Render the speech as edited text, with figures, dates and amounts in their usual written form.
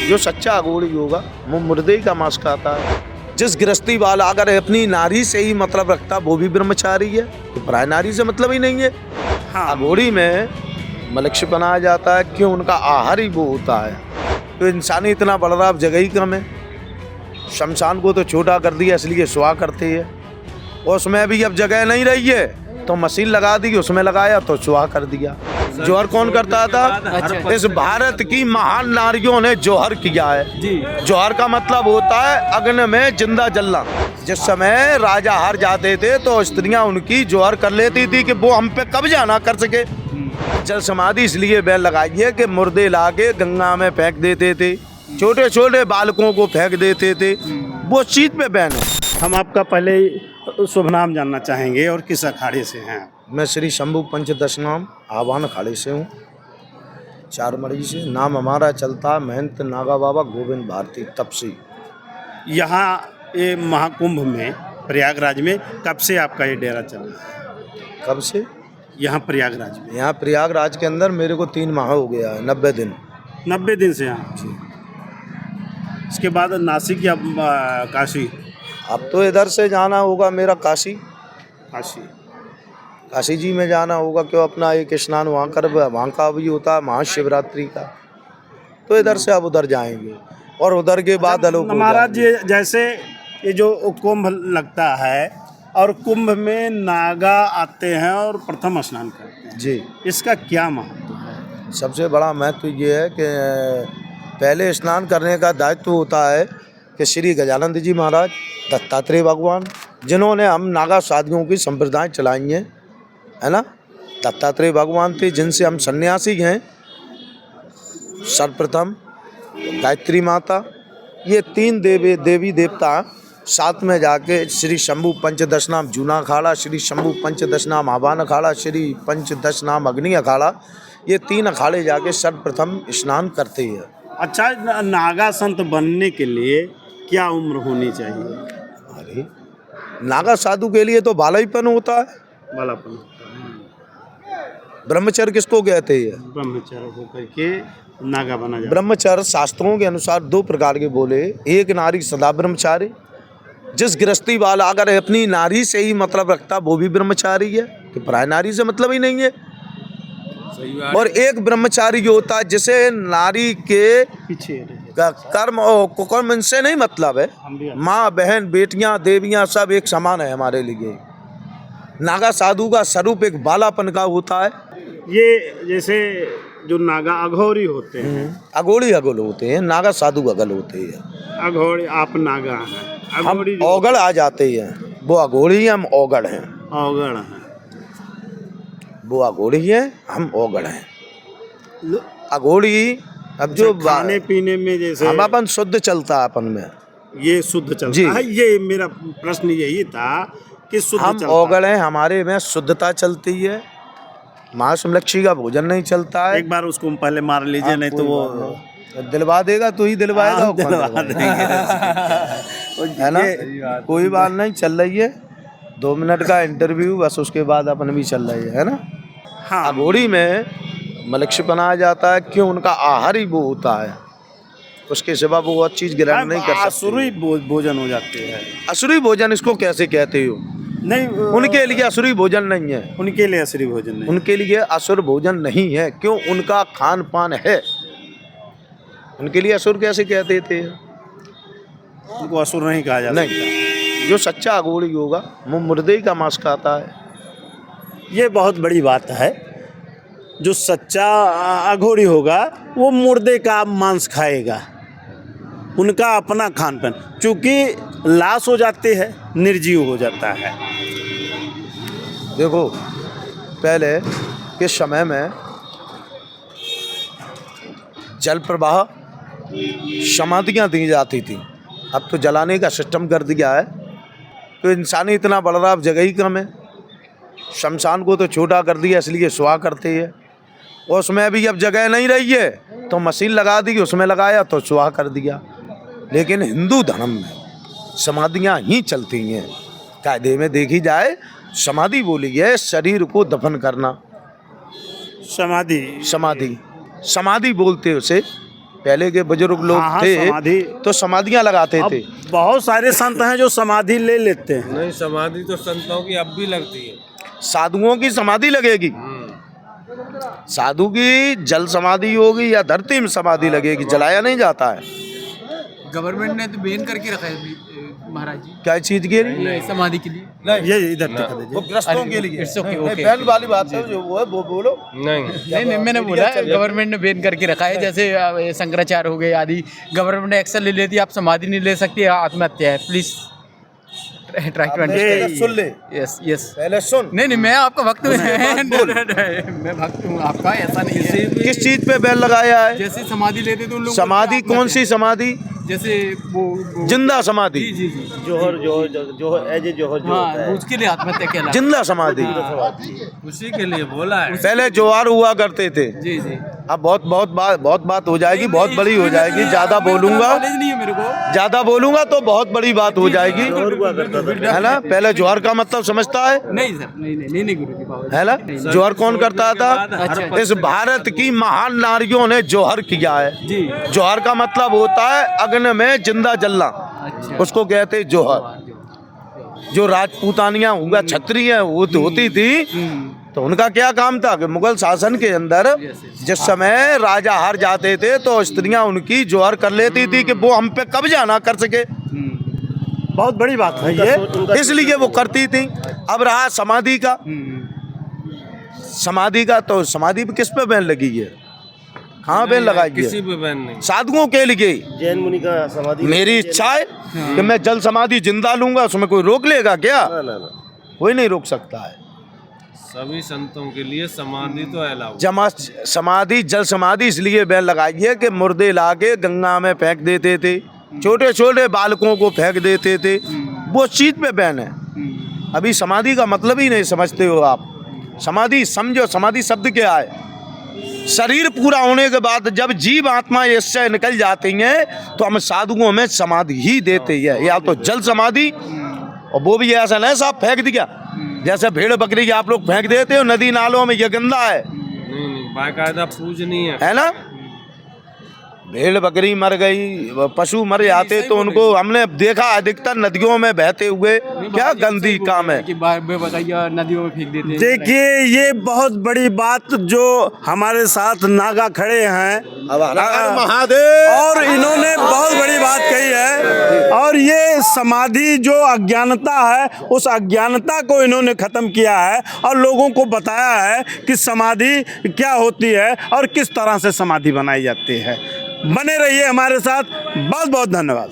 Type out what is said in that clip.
जो सच्चा अघोरी होगा वो मुर्दे का मांस खाता है। जिस गृहस्थी वाला अगर अपनी नारी से ही मतलब रखता वो भी ब्रह्मचारी है, तो पराय नारी से मतलब ही नहीं है। हाँ। अघोरी में मलक्ष्य बनाया जाता है, क्यों? उनका आहार ही वो होता है। तो इंसानी इतना बलराव जगह ही कम है। शमशान को तो छोटा कर दिया इसलिए सुहा करते हैं, और उसमें भी अब जगह नहीं रही है तो मशीन लगा दी, उसमें लगाया तो सुहा कर दिया। जोहर कौन करता था? अच्छा। इस भारत की महान नारियों ने जोहर किया है जी। जोहर का मतलब होता है अग्नि में जिंदा जलना। जिस समय राजा हार जाते थे तो स्त्रियां उनकी जोहर कर लेती थी कि वो हम पे कब्जा ना कर सके। जल समाधि इसलिए बैल लगाई है कि मुर्दे लाके गंगा में फेंक देते थे, छोटे छोटे बालकों को फेंक देते थे, वो चीज पे बैन है। हम आपका पहले शुभ नाम जानना चाहेंगे और किस अखाड़े से हैं? मैं श्री शंभू पंचदशनाम आह्वान अखाड़े से हूँ, चारमढ़ी से। नाम हमारा चलता है महंत नागा बाबा गोविंद भारती तपसी। यहाँ ये महाकुंभ में प्रयागराज में कब से आपका ये डेरा चल रहा है? कब से? यहाँ प्रयागराज में यहाँ प्रयागराज के अंदर मेरे को 3 माह हो गया है, 90 दिन। 90 दिन से यहाँ। जी। इसके बाद नासिक या काशी? अब तो इधर से जाना होगा मेरा काशी, काशी काशी जी में जाना होगा, क्यों अपना एक स्नान वहाँ कर, वहाँ का भी होता है महाशिवरात्रि का, तो इधर से अब उधर जाएंगे और उधर के बाद अलोक हो महाराज जाएंगे। जी, जैसे ये जो कुंभ लगता है और कुंभ में नागा आते हैं और प्रथम स्नान करते हैं, जी। इसका क्या महत्व है? सबसे बड़ा महत्व ये है कि पहले स्नान करने का दायित्व होता है कि श्री गजानंद जी महाराज, दत्तात्रेय भगवान, जिन्होंने हम नागा साधुओं की संप्रदाय चलाई है ना, दत्तात्रेय भगवान थे जिनसे हम सन्यासी हैं। सर्वप्रथम गायत्री माता, ये 3 देवी देवता साथ में जाके श्री शंभू पंचदशनाम जूना अखाड़ा, श्री शंभू पंचदशनाम आह्वान अखाड़ा, श्री पंचदशनाम अग्नि अखाड़ा, ये 3 अखाड़े जाके सर्वप्रथम स्नान करते हैं। अच्छा, नागा संत बनने के लिए क्या उम्र होनी चाहिए? अरे नागा साधु के लिए तो बालाईपन होता है। बालापन। ब्रह्मचर्य किसको कहते हैं? ब्रह्मचर्य होकर के नागा बना जाए। ब्रह्मचर्य शास्त्रों के अनुसार 2 प्रकार के बोले। एक नारी सदा ब्रह्मचारी, जिस गृहस्थी वाला अगर अपनी नारी से ही मतलब रखता वो भी ब्रह्मचारी है, कि पराय नारी से मतलब ही नहीं है। और एक ब्रह्मचारी जो होता है जिसे नारी के पीछे कर्म और कुकर्म इनसे नहीं मतलब है। माँ बहन बेटियाँ देवियाँ सब एक समान है हमारे लिए। नागा साधु का स्वरूप एक बालापन का होता है। ये जैसे जो नागा अघोरी होते हैं, अघोरी अगल होते हैं, नागा साधु अगल होते हैं। अघोरी आप नागा हैं, हम अघोरी औगड़ आ जाते हैं, वो अघोरी, हम औगड़ हैं। अवगण हैं। वो अघोरी है, हम औगड़ हैं। अघोरी अब जो खाने पीने में जैसे हम अपन शुद्ध चलता है अपन में, ये शुद्ध चलता जी। है। ये मेरा प्रश्न यही था कि शुद्ध हम चलता औगड़ हैं, हमारे में शुद्धता चलती है। मांस मच्छी का भोजन नहीं चलता है। एक बार उसको पहले मार लीजिए, नहीं तो वो दिलवा देगा तो ही दिलवाएगा, हाँ, वो कौन दिलवा दिलवाएगा? है ना, कोई बात नहीं, चल रही है 2 मिनट का इंटरव्यू, बस उसके बाद अपन भी चल रही है ना। हाँ। अघोरी में मलक्ष्य बनाया जाता है, क्यों? उनका आहार ही वो होता है, उसके सिवा वो और चीज ग्रहण नहीं कर सकते। असुरी भोजन हो जाते हैं। असुरी भोजन इसको कैसे कहते हो? नहीं, उनके लिए असुरी भोजन नहीं है, उनके लिए असुरी भोजन नहीं। उनके लिए असुर भोजन नहीं है, क्यों? उनका खान पान है। उनके लिए असुर कैसे कहते थे? उनको असुर नहीं कहा जाता। नहीं, जो सच्चा अघोरी होगा वो मुर्दे का मांस खाता है। ये बहुत बड़ी बात है। जो सच्चा अघोरी होगा वो मुर्दे का मांस खाएगा। उनका अपना खान पान, चूँकि लाश हो जाते हैं, निर्जीव हो जाता है। देखो पहले के समय में जल प्रवाह समाधियाँ दी जाती थी, अब तो जलाने का सिस्टम कर दिया है। तो इंसानी इतना बलराव जगह ही कम है। शमशान को तो छोटा कर दिया इसलिए सुहा करते हैं, और उसमें भी अब जगह नहीं रही है तो मशीन लगा दी, उसमें लगाया तो सुहा कर दिया। लेकिन हिंदू धर्म में समाधियाँ ही चलती हैं। कायदे में देखी जाए समाधि बोली है शरीर को दफन करना। समाधि समाधि समाधि बोलते उसे, पहले के बुजुर्ग लोग हाँ, थे समाधि। तो समाधियां लगाते अब थे। बहुत सारे संत हैं जो समाधि ले लेते हैं। नहीं, समाधि तो संतों की अब भी लगती है। साधुओं की समाधि लगेगी, साधु की जल समाधि होगी या धरती में समाधि लगेगी, जलाया नहीं जाता है। गवर्नमेंट ने तो बैन करके रखा है महाराज जी, क्या चीज के लिए? ये समाधि के लिए। ये इधर दिखा दीजिए। वो ग्रस्तों के लिए। It's okay, नहीं, okay. बैन वाली बात है जो वो है वो बोलो। नहीं, नहीं मैंने बोला गवर्नमेंट ने बैन करके रखा है, जैसे शंकराचार्य हो गए आदि, गवर्नमेंट ने एक्शन ले लेती है, आप समाधि नहीं ले सकती, आत्महत्या है। प्लीज ट्राई टू पहले सुन ले, यस यस। पहले सुन। नहीं मैं आपका भक्त हूँ, बोल। मैं भक्त हूँ आपका, ऐसा नहीं है। किस चीज पे बैन लगाया है? जैसे समाधि लेते तो उन लोग समाधि कौन सी समाधि? जैसे वो जिंदा समाधि। जी जी जी, जोहर एज ए जोहर जो होता हाँ है। उसके लिए आत्महत्या कहला। जिंदा समाधि। उसी के लिए बोला है। पहले जोहार हुआ करते थे, जी जी। अब बहुत बात हो जाएगी, बहुत बड़ी हो जाएगी। ज्यादा बोलूंगा, नॉलेज नहीं है मेरे को। ज्यादा बोलूंगा तो बहुत बड़ी बात हो जाएगी, है ना। पहले जोहर का मतलब समझता है, नहीं सर, नहीं गुरु जी बाबा। है ना। जोहर कौन करता था? अच्छा। इस भारत की महान नारियों ने जोहर किया है। जी। जोहर का मतलब होता है अग्नि में जिंदा जलना, अच्छा। उसको कहते जोहर। जो राजपूतानियां हुआ क्षत्रिय होती थी, तो उनका क्या काम था कि मुगल शासन के अंदर जिस समय राजा हार जाते थे तो स्त्रियां उनकी जोहर कर लेती थी कि वो हम पे कब्जा ना कर सके, बहुत बड़ी बात है ये, इसलिए वो करती थी। अब रहा समाधि का, समाधि का तो समाधि पे किस पे बैन लगी है? कहाँ बैन लगाई किसी है? पे बैन नहीं। साधुओं के लिए। जैन मुनि का समाधि। मेरी इच्छा है कि मैं जल समाधि जिंदा लूंगा, उसमें कोई रोक लेगा क्या? ना। कोई नहीं रोक सकता है। सभी संतों के लिए समाधि तो अलाउ। जमा समाधि जल समाधि इसलिए बैन लगाई है कि मुर्दे लाके गंगा में फेंक देते थे, छोटे छोटे बालकों को फेंक देते थे, वो चीज पे बैन है। अभी समाधि का मतलब ही नहीं समझते हो आप। समाधि समझो, समाधि शब्द क्या है? शरीर पूरा होने के बाद जब जीव आत्मा इससे निकल जाती हैं तो हम साधुओं में समाधि ही देते हैं, या तो जल समाधि, और वो भी ऐसा नहीं साहब फेंक दिया जैसे भेड़ बकरी आप लोग फेंक देते हो नदी नालों में, ये गंदा है। नहीं, बाकायदा पूजनीय है ना। भेड़ बकरी मर गई, पशु मर जाते तो उनको हमने देखा अधिकतर नदियों में बहते हुए, क्या गंदी काम है। कि बताइए नदियों में फेंक देते हैं। देखिए ये बहुत बड़ी बात जो हमारे साथ नागा खड़े हैं, अब हर हर महादेव। और इन्होंने बहुत बड़ी बात कही है, और ये समाधि जो अज्ञानता है उस अज्ञानता को इन्होंने ख़त्म किया है और लोगों को बताया है कि समाधि क्या होती है और किस तरह से समाधि बनाई जाती है। बने रहिए हमारे साथ, बहुत बहुत धन्यवाद।